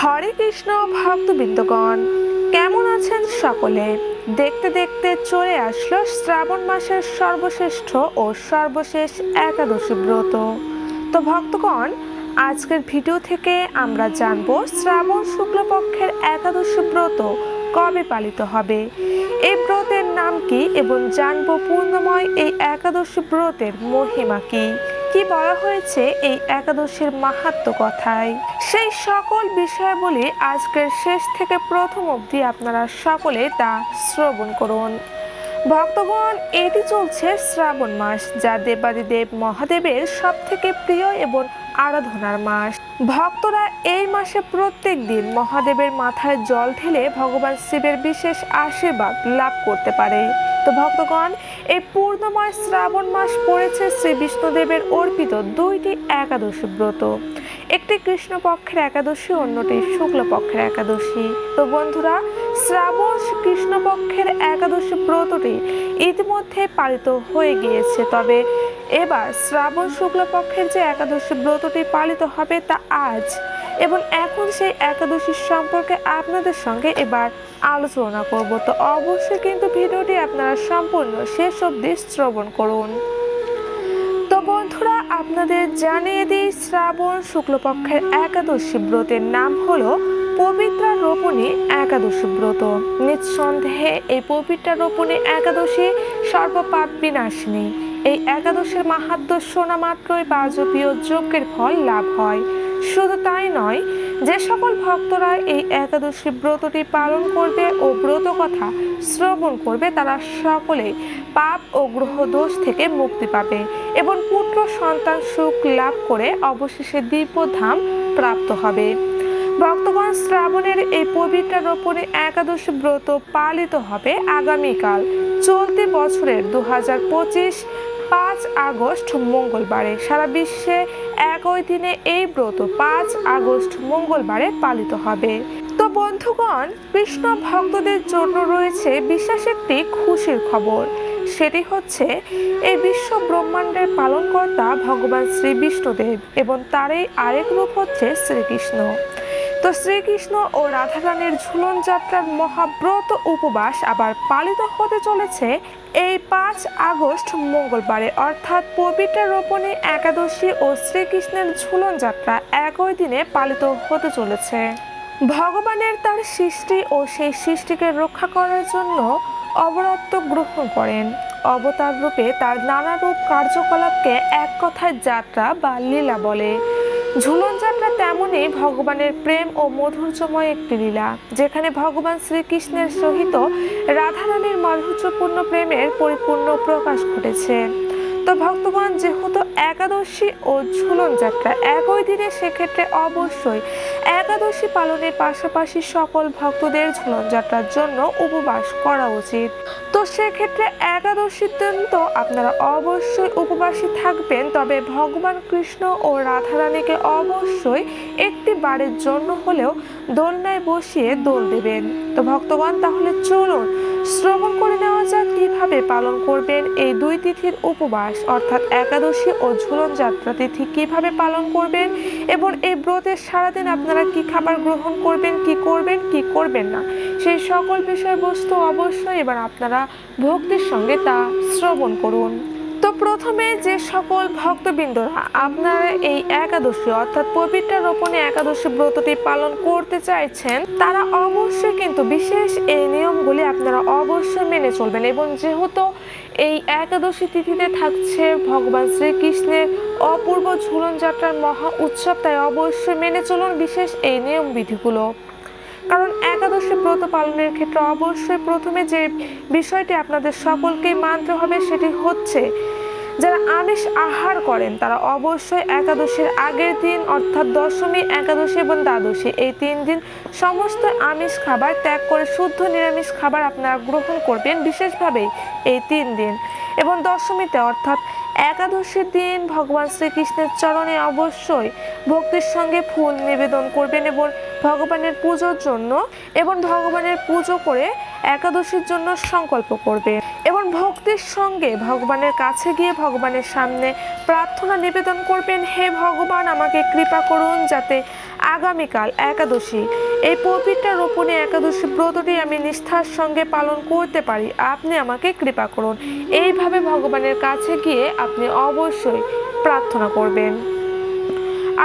হরে কৃষ্ণ ভক্তবৃন্দগণ, কেমন আছেন সকলে? দেখতে দেখতে চলে আসলো শ্রাবণ মাসের সর্বশ্রেষ্ঠ ও সর্বশেষ একাদশী ব্রত। তো ভক্তগণ, আজকের ভিডিও থেকে আমরা জানব শ্রাবণ শুক্লপক্ষের একাদশী ব্রত কবে পালিত হবে, এই ব্রতের নাম কি, এবং জানব পূর্ণময় এই একাদশী ব্রতের মহিমা কি, কি বলা হয়েছে এই একাদশীর মাহাত্ম্য কথায়। সেই সকল বিষয়াবলী আজকের শেষ থেকে প্রথম অবধি আপনারা সকলে তা শ্রবণ করুন। ভক্তগণ, এটি চলছে শ্রাবণ মাস, যা দেবাদিদেব মহাদেবের সব থেকে প্রিয় এবং আরাধনার মাস। ভক্তরা এই মাসে প্রত্যেক দিন মহাদেবের মাথায় জল ঢেলে ভগবান শিবের বিশেষ আশীর্বাদ লাভ করতে পারে। তো ভক্তগণ, এই পূর্ণময় শ্রাবণ মাস পড়েছে শ্রী বিষ্ণুদেবের অর্পিত দুইটি একাদশী ব্রত, একটি কৃষ্ণপক্ষের একাদশী, অন্যটি শুক্লপক্ষের একাদশী। তো বন্ধুরা, শ্রাবণ কৃষ্ণপক্ষের একাদশী ব্রতটি ইতিমধ্যে পালিত হয়ে গিয়েছে, তবে এবার শ্রাবণ শুক্লপক্ষের যে একাদশী ব্রতটি পালিত হবে তা আজ, এবং এখন সেই একাদশীর সম্পর্কে আপনাদের সঙ্গে এবার আলোচনা করব। তো অবশ্যই কিন্তু ভিডিওটি আপনারা সম্পূর্ণ শেষ অবধি শ্রবণ করুন। তো বন্ধুরা, আপনাদের জানিয়ে দিই, শ্রাবণ শুক্লপক্ষের একাদশী ব্রতের নাম হলো পবিত্রা রোপণী একাদশী ব্রত। নিঃসন্দেহে এই পবিত্রা রোপণী একাদশী সর্বপাপ বিনাশিনী। এই একাদশীর মাহাত্ম্য শোনা মাত্রই বাজপেয় যজ্ঞের ফল লাভ হয়। শুধু তাই নয়, যে সকল ভক্তরা এই একাদশী ব্রতটি পালন করবে ও ব্রত কথা শ্রবণ করবে, তারা সকলে পাপ ও গ্রহ দোষ থেকে মুক্তি পাবে এবং পুত্র সন্তান সুখ লাভ করে অবশেষে দিব্যধাম প্রাপ্ত হবে। ভক্তগণ, শ্রাবণের এই পবিত্র রোপণী একাদশী ব্রত পালিত হবে আগামীকাল চলতি বছরের 2025 5 আগস্ট মঙ্গলবারে। সারা বিশ্বে একই দিনে এই ব্রত 5 আগস্ট মঙ্গলবারে পালিত হবে। তো বন্ধুগণ, কৃষ্ণ ভক্তদের জন্য রয়েছে বিশেষ একটি খুশির খবর। সেটি হচ্ছে এই বিশ্ব ব্রহ্মাণ্ডের পালনকর্তা ভগবান শ্রী বিষ্ণুদেব এবং তারই আরেক রূপ হচ্ছে শ্রীকৃষ্ণ। তো শ্রীকৃষ্ণ ও রাধারানীর ঝুলন যাত্রার মহাব্রত উপবাস আবার পালিত হতে চলেছে এই 5 আগস্ট মঙ্গলবারে, অর্থাৎ পবিত্র রোপণী একাদশী ও শ্রীকৃষ্ণের ঝুলন যাত্রা একই দিনে পালিত হতে চলেছে। ভগবানের তার সৃষ্টি ও সেই সৃষ্টিকে রক্ষা করার জন্য অবরত্ব গ্রহণ করেন। অবতার রূপে তার নানা রূপ কার্যকলাপকে এক কথায় যাত্রা বা লীলা বলে। ঝুলন যাত্রা তেমনই ভগবানের প্রেম ও মাধুর্যময় একটি লীলা, যেখানে ভগবান শ্রীকৃষ্ণের সহিত রাধারানীর মাধুর্যপূর্ণ প্রেমের পরিপূর্ণ প্রকাশ ঘটেছে। তো ভক্তগণ, যেহেতু একাদশী ও ঝুলন যাত্রা একই দিনে, সেক্ষেত্রে অবশ্যই একাদশী পালনের পাশাপাশি সকল ভক্তদের ঝুলন যাত্রার জন্য উপবাস করা উচিত। তো সেক্ষেত্রে একাদশীর দিন তো আপনারা অবশ্যই উপবাসী থাকবেন, তবে ভগবান কৃষ্ণ ও রাধারানীকে অবশ্যই একটি বারের জন্য হলেও দোলনায় বসিয়ে দোল দেবেন। তো ভক্তগণ, তাহলে চলুন শ্রবণ করে নেওয়া যাক কিভাবে পালন করবেন এই দুই তিথির উপবাস, অর্থাৎ একাদশী ও ঝুলন যাত্রা তিথি কিভাবে পালন করবেন, এবং এই ব্রতের সারাদিন আপনারা কি খাবার গ্রহণ করবেন, কি করবেন, কি করবেন না, সেই সকল বিষয়বস্তু অবশ্যই এবার আপনারা ভক্তির সঙ্গে তা শ্রবণ করুন। তো প্রথমে যে সকল ভক্তবৃন্দরা আপনারা এই একাদশী অর্থাৎ পবিত্র রোপণী একাদশী ব্রতটি পালন করতে চাইছেন, তারা অবশ্যই কিন্তু বিশেষ এই নিয়মগুলি আপনারা অবশ্যই মেনে চলবেন। এবং যেহেতু এই একাদশী তিথিতে থাকছে ভগবান শ্রীকৃষ্ণের অপূর্ব ঝুলন যাত্রার মহা উৎসব, তাই অবশ্যই মেনে চলুন বিশেষ এই নিয়ম বিধিগুলো। কারণ একাদশী ব্রত পালনের ক্ষেত্রে অবশ্যই প্রথমে যে বিষয়টি আপনাদের সকলকেই মানতে হবে সেটি হচ্ছে, যারা আমিষ আহার করেন তারা অবশ্যই একাদশীর আগের দিন অর্থাৎ দশমী, একাদশী এবং দ্বাদশী এই 3 দিন সমস্ত আমিষ খাবার ত্যাগ করে শুদ্ধ নিরামিষ খাবার আপনারা গ্রহণ করবেন বিশেষভাবে এই 3 দিন। এবং দশমীতে অর্থাৎ একাদশীর দিন ভগবান শ্রীকৃষ্ণের চরণে অবশ্যই ভক্তির সঙ্গে ফুল নিবেদন করবেন এবং ভগবানের পুজোর জন্য ভগবানের পুজো করে একাদশীর জন্য সংকল্প করবেন এবং ভক্তির সঙ্গে ভগবানের কাছে গিয়ে ভগবানের সামনে প্রার্থনা নিবেদন করবেন, হে ভগবান, আমাকে কৃপা করুন যাতে আগামীকাল একাদশী। এই পবিত্র রোপণী একাদশী ব্রতটি আমি নিষ্ঠার সঙ্গে পালন করতে পারি, আপনি আমাকে কৃপা করুন। এইভাবে ভগবানের কাছে গিয়ে আপনি অবশ্যই প্রার্থনা করবেন।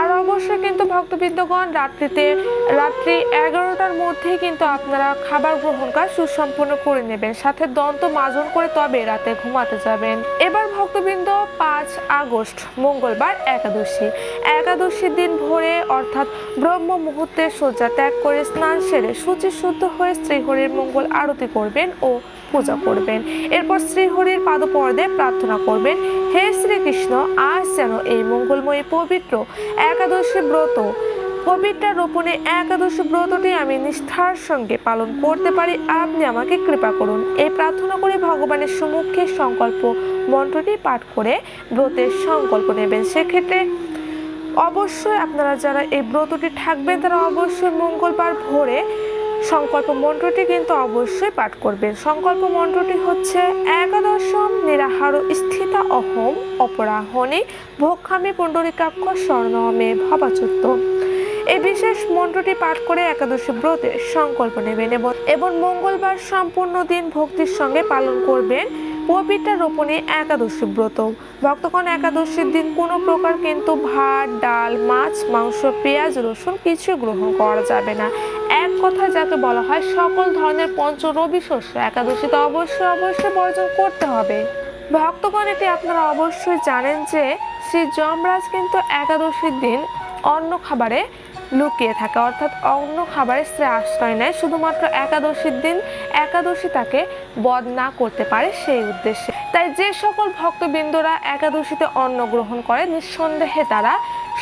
আর অবশ্যই কিন্তু ভক্তবৃন্দগণ রাত্রি 11টার মধ্যেই কিন্তু আপনারা খাবার গ্রহণ কাজ সুসম্পন্ন করে নেবেন, সাথে দন্ত মাজন করে তবে রাতে ঘুমাতে যাবেন। এবার ভক্তবৃন্দ 5 আগস্ট মঙ্গলবার একাদশীর দিন ভোরে অর্থাৎ ব্রহ্ম মুহূর্তে শয্যা ত্যাগ করে স্নান সেরে শুদ্ধ হয়ে শ্রীহরির মঙ্গল আরতি করবেন ও পূজা করবেন। এরপর শ্রীহরির পাদপদ্মে প্রার্থনা করবেন, হে শ্রীকৃষ্ণ, আজ যেন এই মঙ্গলময়ী পবিত্র একাদশী ব্রত পবিত্র রোপণী একাদশী ব্রতটি আমি নিষ্ঠার সঙ্গে পালন করতে পারি, আপনি আমাকে কৃপা করুন। এই প্রার্থনা করে ভগবানের সম্মুখে সংকল্প মন্ত্রটি পাঠ করে ব্রতের সংকল্প নেবেন। সেক্ষেত্রে অবশ্যই আপনারা যারা এই ব্রতটি থাকবেন তারা অবশ্যই মঙ্গলবার ভোরে সংকল্প মন্ত্রটি কিন্তু অবশ্যই পাঠ করবেন। সংকল্প মন্ত্রটি হচ্ছে, একাদশম নিরাহার স্থিতা অহম অপরাহণে ভক্ষামি পুণ্ডরিকাক্ষ স্বর্ণমে ভবাচ্যুত। এই বিশেষ মন্ত্রটি পাঠ করে একাদশী ব্রতের সংকল্প নেবেন এবং মঙ্গলবার সম্পূর্ণ দিন ভক্তির সঙ্গে পালন করবেন পবিত্র রোপণী একাদশী ব্রত। ভক্তগণ, একাদশীর দিন কোনো প্রকার কিন্তু ভাত, ডাল, মাছ, মাংস, পেঁয়াজ, রসুন কিছু গ্রহণ করা যাবে না। এক কথা যাকে বলা হয় সকল ধরনের পঞ্চরবি শস্য একাদশীতে অবশ্যই বর্জন করতে হবে। ভক্তগণ, এটি আপনারা অবশ্যই জানেন যে শ্রী যমরাজ কিন্তু একাদশীর দিন অন্য খাবারে লুকিয়ে থাকে, অর্থাৎ অন্য খাবারে সে আশ্রয় নেয় শুধুমাত্র একাদশীর দিন একাদশী তাকে বধ না করতে পারে সেই উদ্দেশ্যে। তাই যে সকল ভক্তবৃন্দরা একাদশীতে অন্ন গ্রহণ করে নিঃসন্দেহে তারা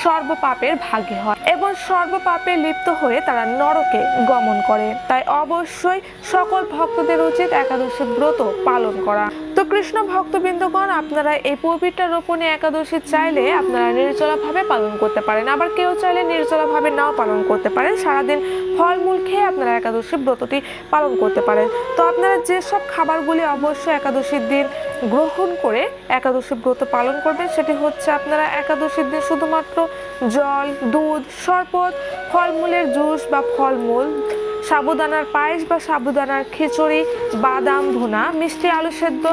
সর্বপাপের ভাগী হয় এবং সর্বপাপে লিপ্ত হয়ে তারা নরকে গমন করে। তাই অবশ্যই সকল ভক্তদের উচিত একাদশী ব্রত পালন করা। তো কৃষ্ণ ভক্তবৃন্দগণ, আপনারা এই পবিত্র রোপণী একাদশী চাইলে আপনারা নির্জলাভাবে পালন করতে পারেন, আবার কেউ চাইলে নির্জলাভাবে নাও পালন করতে পারেন। সারাদিন ফলমূল খেয়ে আপনারা একাদশী ব্রতটি পালন করতে পারেন। তো আপনারা যেসব খাবারগুলি অবশ্যই একাদশীর দিন গ্রহণ করে একাদশী ব্রত পালন করবেন সেটি হচ্ছে, আপনারা একাদশীর দিন শুধুমাত্র জল, দুধ, শরবত, ফলমূলের জুস বা ফলমূল, সাবুদানার পায়েস বা সাবুদানার খিচুড়ি, বাদাম ভুনা, মিষ্টি আলু সেদ্ধ,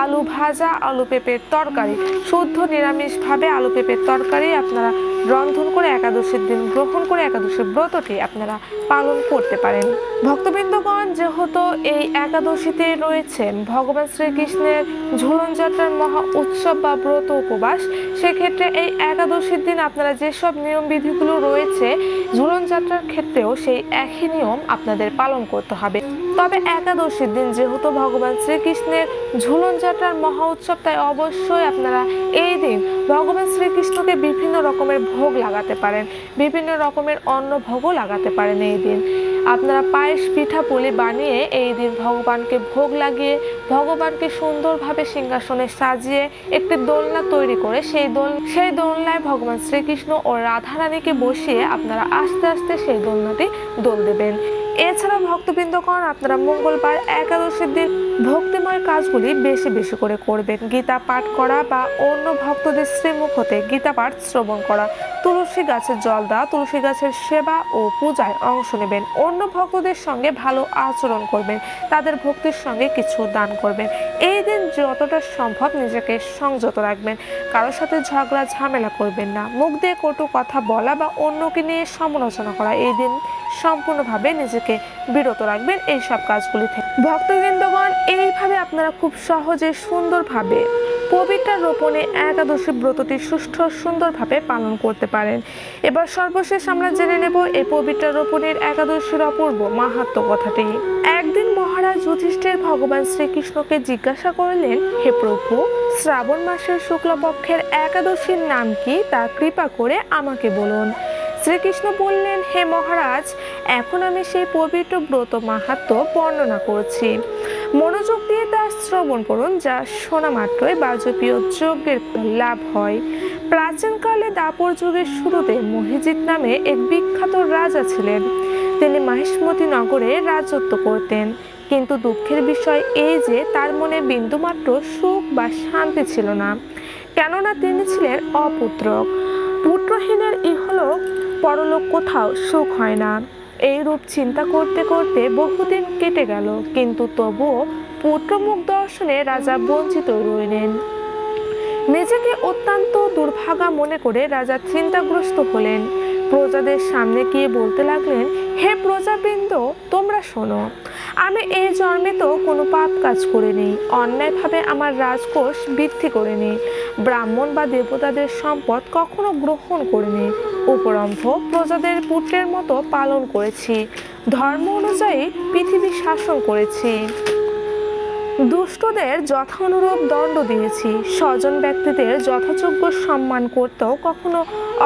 আলু ভাজা, আলু পেঁপের তরকারি, শুদ্ধ নিরামিষভাবে আলু পেঁপের তরকারি আপনারা রন্ধন করে একাদশীর দিন গ্রহণ করে একাদশীর ব্রতটি আপনারা পালন করতে পারেন। ভক্তবৃন্দগণ, যেহেতু এই একাদশীতে রয়েছে ভগবান শ্রীকৃষ্ণের ঝুলন যাত্রার মহা উৎসব বা ব্রত উপবাস, সেক্ষেত্রে এই একাদশীর দিন আপনারা যেসব নিয়ম বিধিগুলো রয়েছে ঝুলন যাত্রার ক্ষেত্রেও সেই একই নিয়ম আপনাদের পালন করতে হবে। তবে একাদশীর দিন যেহেতু ভগবান শ্রীকৃষ্ণের ঝুলন যাত্রার মহা উৎসব, তাই অবশ্যই আপনারা এই দিন ভগবান শ্রীকৃষ্ণকে বিভিন্ন রকমের ভোগ লাগাতে পারেন, বিভিন্ন রকমের অন্ন ভোগও লাগাতে পারেন। এই দিন আপনারা পায়েস, পিঠা পুলি বানিয়ে এই দিন ভগবানকে ভোগ লাগিয়ে ভগবানকে সুন্দরভাবে সিংহাসনে সাজিয়ে একটি দোলনা তৈরি করে সেই দোলনায় ভগবান শ্রীকৃষ্ণ ও রাধারানীকে বসিয়ে আপনারা আস্তে আস্তে সেই দোলনাটি দোল দেবেন। এছাড়া ভক্তবৃন্দগণ, আপনারা মঙ্গলবার একাদশীর দিন ভক্তিময় কাজগুলি বেশি বেশি করে করবেন। গীতা পাঠ করা বা অন্য ভক্তদের শ্রীমুখ হতে গীতা পাঠ শ্রবণ করা, তুলসী গাছের জল দেওয়া, তুলসী গাছের সেবা ও পূজায় অংশ নেবেন, অন্য ভক্তদের সঙ্গে ভালো আচরণ করবেন, তাদের ভক্তির সঙ্গে কিছু দান করবেন। এই দিন যতটা সম্ভব নিজেকে সংযত রাখবেন, কারোর সাথে ঝগড়া ঝামেলা করবেন না, মুখ দিয়ে কটু কথা বলা বা অন্যকে নিয়ে সমালোচনা করা এই দিন সম্পূর্ণভাবে নিজেকে বিরত রাখবেন এই সব কাজগুলি থেকে। ভক্তবৃন্দগণ, এইভাবে আপনারা খুব সহজে সুন্দরভাবে পবিত্র রোপণী একাদশী ব্রতটি সুন্দরভাবে পালন করতে পারেন। এবার সর্বশেষ আমরা জেনে নেব এই পবিত্র রোপণীর একাদশীর অপূর্ব মাহাত্ম্য কথাটি। একদিন মহারাজ যুধিষ্ঠির ভগবান শ্রীকৃষ্ণকে জিজ্ঞাসা করলেন, হে প্রভু, শ্রাবণ মাসের শুক্লপক্ষের একাদশীর নাম কি তা কৃপা করে আমাকে বলুন। শ্রীকৃষ্ণ বললেন, হে মহারাজ, এখন আমি সেই পবিত্র ব্রত মাহাত্ম্য বর্ণনা করছি, মনোযোগ দিয়ে তা শ্রবণ করুন, যা শোনা মাত্রই বাজপেয়ী যজ্ঞের লাভ হয়। প্রাচীনকালে দাপর যুগের শুরুতে মহিজিৎ নামে এক বিখ্যাত রাজা ছিলেন। তিনি মাহিষ্মতি নগরে রাজত্ব করতেন, কিন্তু দুঃখের বিষয় এই যে তার মনে বিন্দুমাত্র সুখ বা শান্তি ছিল না, কেননা তিনি ছিলেন অপুত্রক। পুত্রহীনের ইহলোক পরলোক কোথাও সুখ হয় না। এই রূপ চিন্তা করতে করতে বহুদিন কেটে গেল, কিন্তু তবুও পুত্রমুখ দর্শনে রাজা বঞ্চিত রইলেন। নিজেকে অত্যন্ত দুর্ভাগা মনে করে রাজা চিন্তাগ্রস্ত হলেন। প্রজাদের সামনে গিয়ে বলতে লাগলেন, হে প্রজাবৃন্দ, তোমরা শোনো। আমি এই জন্মে তো কোনো পাপ কাজ করিনি, অন্যায়ভাবে আমার রাজকোষ বৃদ্ধি করিনি, ব্রাহ্মণ বা দেবতাদের সম্পদ কখনো গ্রহণ করিনি। উপরম্ভ প্রজাদের পুত্রের মতো পালন করেছি, ধর্ম অনুযায়ী পৃথিবী শাসন করেছি, দুষ্টদের যথানুরূপ দণ্ড দিয়েছি, স্বজন ব্যক্তিদের যথাযোগ্য সম্মান করতেও কখনো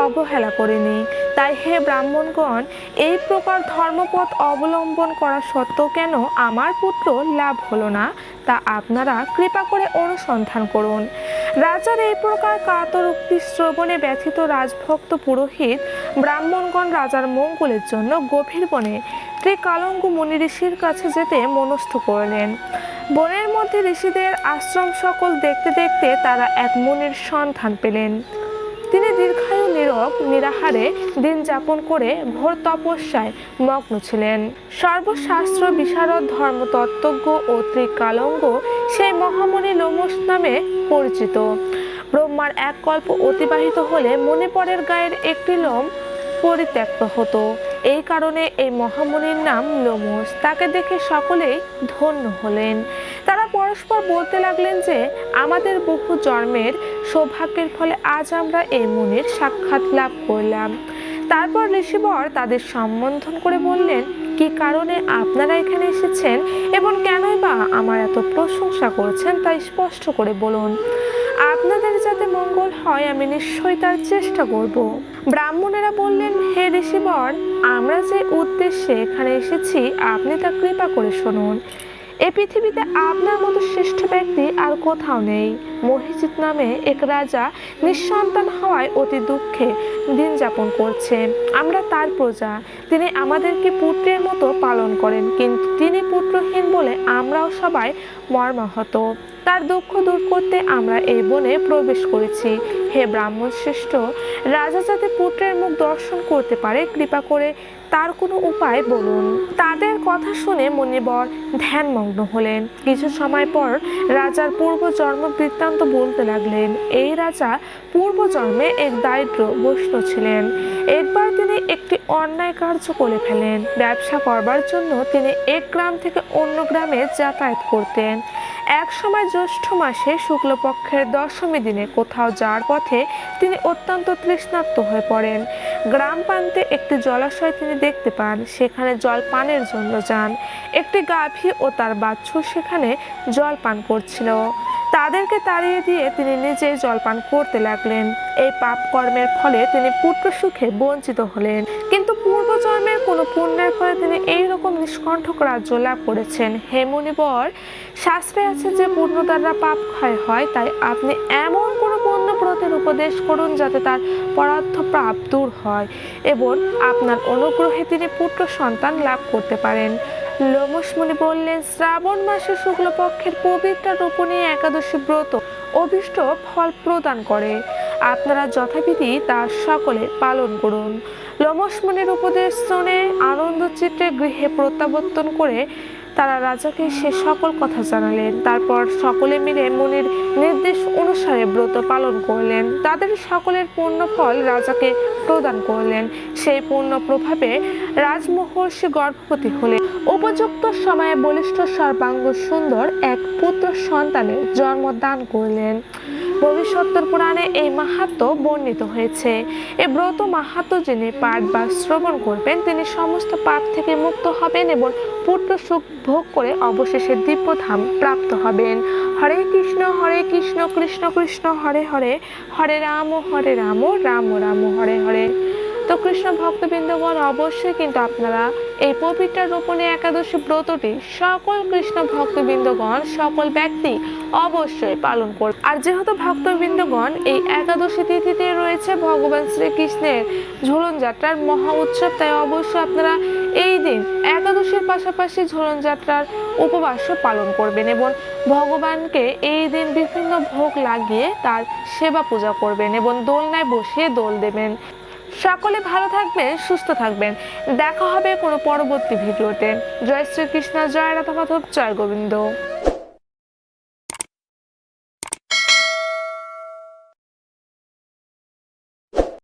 অবহেলা করিনি। তাই হে ব্রাহ্মণগণ, এই প্রকার ধর্মপথ অবলম্বন করা সত্ত্বেও কেন আমার পুত্র লাভ হলো না, তা আপনারা কৃপা করে অনুসন্ধান করুন। রাজার এই প্রকার কাতর উক্তি শ্রবণে ব্যথিত রাজভক্ত পুরোহিত ব্রাহ্মণগণ রাজার মঙ্গলের জন্য গভীর বনে ত্রিকালঙ্গু মুনি ঋষির কাছে যেতে মনস্থ করলেন। বনের মধ্যে ঋষিদের আশ্রম সকল দেখতে দেখতে তারা এক মুনির সন্ধান পেলেন। তিনি দীর্ঘায়ু নীরব নিরাহারে দিন যাপন করে ঘোর তপস্যায় মগ্ন ছিলেন। সর্বশাস্ত্র বিশারদ ধর্মতত্ত্বজ্ঞ ও ত্রিকালঙ্গ সেই মহামুনি লোমশ নামে পরিচিত। ব্রহ্মার এক কল্প অতিবাহিত হলে মণিপরের গায়ের একটি লোম পরিত্যক্ত হতো। এই কারণে এই মহামুনির নাম লোমশ। তাকে দেখে সকলেই ধন্য হলেন। তারা পরস্পর বলতে লাগলেন যে আমাদের বহু জন্মের সৌভাগ্যের ফলে আজ আমরা এই মুনির সাক্ষাৎ লাভ করলাম। তারপর ঋষিবর তাদের সম্বোধন করে বললেন, কি কারণে আপনারা এখানে এসেছেন এবং কেনই বা আমার এত প্রশংসা করছেন তা স্পষ্ট করে বলুন। আপনাদের যাতে মঙ্গল হয় আমি নিশ্চয়ই তার চেষ্টা করব। ব্রাহ্মণেরা বললেন, হে ঋষিবর, আমরা যে উদ্দেশ্যে এখানে এসেছি আপনি তা কৃপা করে শুনুন। এই পৃথিবীতে আপনার মতো শ্রেষ্ঠ ব্যক্তি আর কোথাও নেই। মহিজিৎ নামে এক রাজা নিঃসন্তান হওয়ায় অতি দুঃখে দিন যাপন করছে। আমরা তার প্রজা। তিনি আমাদেরকে পুত্রের মতো পালন করেন, কিন্তু তিনি পুত্রহীন বলে আমরাও সবাই মর্মাহত। তার দুঃখ দূর করতে আমরা এই বনে প্রবেশ করেছি। হে ব্রাহ্মণ শ্রেষ্ঠ, রাজা যাতে পুত্রের মুখ দর্শন করতে পারে কৃপা করে তার কোনো উপায় বলুন। তাদের কথা শুনে মুনিবর ধ্যানমগ্ন হলেন। কিছু সময় পর রাজার পূর্বজন্ম বৃত্তান্ত বলতে লাগলেন। এই রাজা পূর্বজন্মে এক দারিদ্র বৈষ্ণব ছিলেন। একবার তিনি একটি অন্যায় কার্য করে ফেলেন। ব্যবসা করবার জন্য তিনি এক গ্রাম থেকে অন্য গ্রামে যাতায়াত করতেন। এক সময় জ্যৈষ্ঠ মাসে শুক্লপক্ষের দশমী দিনে কোথাও যাওয়ার পথে তিনি অত্যন্ত তৃষ্ণার্ত হয়ে পড়েন। গ্রাম প্রান্তে একটি জলাশয় তিনি দেখতে পান। সেখানে জল পানের জন্য যান। একটি গাভী ও তার বাছুর সেখানে জল পান করছিল। তাদেরকে তাড়িয়ে দিয়ে তিনি নিজেই জলপান করতে লাগলেন। এই পাপ কর্মের ফলে তিনি পুত্র সুখে বঞ্চিত হলেন, কিন্তু পূর্বজন্মের কোনো পুণ্যের ফলে তিনি এইরকম নিষ্কণ্ঠক রাজ্য লাভ করেছেন। হে মুনিবর, শাস্ত্রে আছে যে পুণ্য দ্বারা পাপ ক্ষয় হয়, তাই আপনি এমন কোনো পুণ্য ব্রতের উপদেশ করুন যাতে তার পরার্থ পাপ দূর হয় এবং আপনার অনুগ্রহে তিনি পুত্র সন্তান লাভ করতে পারেন। লোমশ মুনি বললেন, শ্রাবণ মাসে শুক্লপক্ষের পবিত্র রূপণী একাদশী ব্রত অভীষ্ট ফল প্রদান করে। আপনারা যথাবিধি তা সকলে পালন করুন। লোমশ মুনির উপদেশ শুনে আনন্দ চিত্তে গৃহে প্রত্যাবর্তন করে তারা রাজাকে সে সকল কথা জানালেন। তারপর সকলে মিলে মুনির নির্দেশ অনুসারে ব্রত পালন করলেন। তাদের সকলের পূর্ণ ফল রাজাকে প্রদান করলেন। সেই পূর্ণ প্রভাবে রাজমহর্ষি গর্ভবতী হলেন। উপযুক্ত সময়ে বলিষ্ঠ সর্বাঙ্গ সুন্দর এক পুত্র সন্তানের জন্ম দান করলেন। ভবিষ্যত্তর পুরাণে এই মাহাত্ম্য বর্ণিত হয়েছে। এই ব্রত মাহাত্ম্য যিনি পাঠ বা শ্রবণ করবেন তিনি সমস্ত পাপ থেকে মুক্ত হবেন এবং পুত্র সুখ ভোগ করে অবশেষে দিব্যধাম প্রাপ্ত হবেন। হরে কৃষ্ণ কৃষ্ণ কৃষ্ণ হরে হরে, হরে রাম রাম রাম হরে হরে। তো কৃষ্ণ ভক্তবৃন্দগণ, অবশ্যই কিন্তু আপনারা এই পবিত্র রূপণী একাদশী ব্রতটি সকল কৃষ্ণ ভক্তবৃন্দগণ সকল ব্যক্তি অবশ্যই পালন করবে। আর যেহেতু ভক্তবৃন্দগণ এই একাদশী তিথিতে রয়েছে ভগবান শ্রীকৃষ্ণের ঝুলন যাত্রার মহা উৎসব, তাই অবশ্যই আপনারা এই দিন একাদশীর পাশাপাশি ঝুলন যাত্রার উপবাসও পালন করবেন এবং ভগবানকে এই দিন বিভিন্ন ভোগ লাগিয়ে তার সেবা পূজা করবেন এবং দোলনায় বসিয়ে দোল দেবেন। সকলে ভালো থাকবেন, সুস্থ থাকবেন। দেখা হবে কোনো পরবর্তী ভিডিওতে। জয় শ্রীকৃষ্ণ, জয় রাধা মাধব, জয় গোবিন্দ।